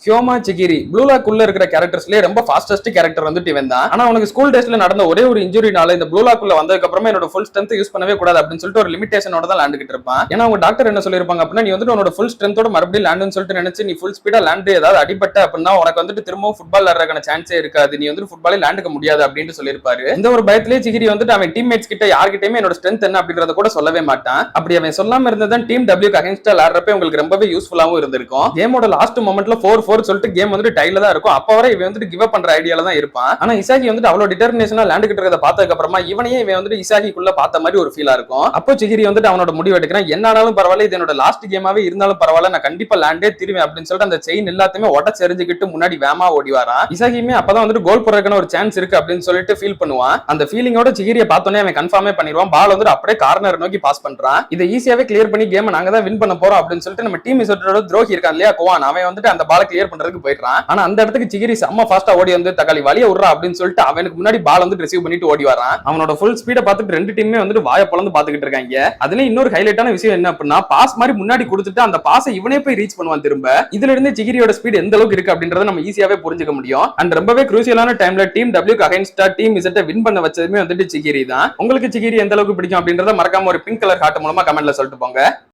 ஹியோமா சிகிரி blue lock உள்ள இருக்கிற கேரக்டர்ஸ்லயே ரொம்ப ஃபாஸ்டஸ்ட் கேரக்டர் வந்துட்டு இவன் தான். ஆனா உனக்கு ஸ்கூல் டேஸ்ல நடந்த ஒரே ஒரு இன்ஜுரினால இந்த ப்ளூ லாக் உள்ள வந்ததுக்கு அப்புறமா என்னோட ஃபுல் ஸ்ட்ரென்த் யூஸ் பண்ணவே கூடாது அப்படின்னு சொல்லிட்டு ஒரு லிமிடேஷனோட தான் லேண்டுகிட்டு இருப்பான். ஏன்னா உங்க டாக்டர் என்ன சொல்லிருப்பாங்க அப்படின்னா, நீ வந்துட்டு உன்னோட ஃபுல் ஸ்ட்ரென்த்தோட மறுபடியும் லேண்டுன்னு சொல்லிட்டு நினைச்சு நீ ஃபுல் ஸ்பீடா லேண்டு ஏதாவது அடிபட்ட அப்படின்னா உனக்கு வந்துட்டு திரும்பவும் ஃபுட்பால் விளையாடுறதுக்கான சான்ஸே இருக்காது, நீ வந்து ஃபுட்பாலே லேண்டுக்க முடியாது அப்படின்னு சொல்லியிருப்பாரு. இந்த ஒரு பயத்திலேயே சிகிரி வந்துட்டு அவன் டீம்மேட்ஸ் கிட்ட யார்கிட்டயுமே என்னோட ஸ்ட்ரென்த் என்ன அப்படின்றத கூட சொல்லவே மாட்டான். அப்படி அவன் சொல்லாம இருந்ததான் டீம் டபிள்யூக்கு அகைன்ஸ்டா விளையாடுறப்ப உங்களுக்கு ரொம்பவே யூஸ்ஃபுல்லாவும் இருந்திருக்கும். கேமோட லாஸ்ட் மொமெண்ட்ல 4-4 சொல்லிட்டு கேம் வந்துட்டு டைல தான் இருக்கும். அப்ப வரை இவன் வந்துட்டு கிவ் அப் பண்ற ஐடியால தான் இருப்பான். ஆனா இசாகி வந்துட்டு அவ்வளவு டிட்டர்மினேஷனா லேண்டுகிட்டு இருக்கிறத பார்த்ததுக்கு அப்புறமா இவனையே இவன் வந்துட்டு இசாகிக்குள்ள பார்த்த மாதிரி ஒரு ஃபீலா இருக்கும். அப்போ சிகிரி வந்துட்டு அவனோட முடிவு எடுக்கிறான், என்னாலும் பரவாயில்ல, இது என்னோட லாஸ்ட் கேமாவே இருந்தாலும் பரவாயில்ல, நான் கண்டிப்பா லேண்டே திருவேன் அப்படின்னு சொல்லிட்டு அந்த செயின் எல்லாத்தையுமே உடச்செறிஞ்சுக்கிட்டு முன்னாடி வேமா ஓடி வரான். இசாகியுமே அப்பதான் வந்துட்டு கோல் போடுறதுக்கான ஒரு சான்ஸ் இருக்கு அப்படின்னு சொல்லிட்டு ஃபீல் பண்ணுவான். அந்த ஃபீலிங்கோட சிகிரியை பார்த்தோன்னே அவன் கன்ஃபார்மே பண்ணிடுவான். பால் வந்துட்டு அப்படியே கார்னர் நோக்கி பாஸ் பண்றான். இதை ஈஸியாவே கிளியர் பண்ணி கேம் நாங்க தான் வின் பண்ண போறோம் அப்படின்னு சொல்லிட்டு நம்ம டீம் இசோட்டோட துரோகி இருக்கான் இல்லையா கோவான், அவன் வந்துட்டு அந்த பாலை கிளியர் பண்றதுக்கு போயிடுறான். ஆனா அந்த இடத்துக்கு சிகிரி செம்ம ஃபாஸ்டா ஓடி வந்து தக்காளி வலிய விடுறா அப்படின்னு சொல்லிட்டு அவனுக்கு முன்னாடி பால் வந்து ரிசீவ் பண்ணிட்டு ஓடி வரான். அவனோட ஃபுல் ஸ்பீட பார்த்துட்டு ரெண்டு டீமே வந்துட்டு வாய பொளந்து பாத்துக்கிட்டு இருக்காங்க. அதுல இன்னொரு ஹைலைட்டான விஷயம் என்ன அப்படின்னா, பாஸ் மாதிரி முன்னாடி கொடுத்துட்டு அந்த பாஸை இவனே போய் ரீச் பண்ணுவான் திரும்ப. இதுல இருந்து சிகிரியோட ஸ்பீட் எந்த அளவுக்கு இருக்கு அப்படின்றத நம்ம ஈஸியாவே புரிஞ்சுக்க முடியும். அண்ட் ரொம்பவே குரூசியலான டைம்ல டீம் டபிள்யூக்கு அகைன்ஸ்டா டீம் இசட்டை வின் பண்ண வச்சதுமே வந்துட்டு சிகிரி தான். உங்களுக்கு சிகிரி எந்த அளவுக்கு பிடிக்கும் அப்படின்றத மறக்காம ஒரு பிங்க் கலர் ஹார்ட் மூலமா கமெண்ட்ல சொல்லிட்டு போங்க.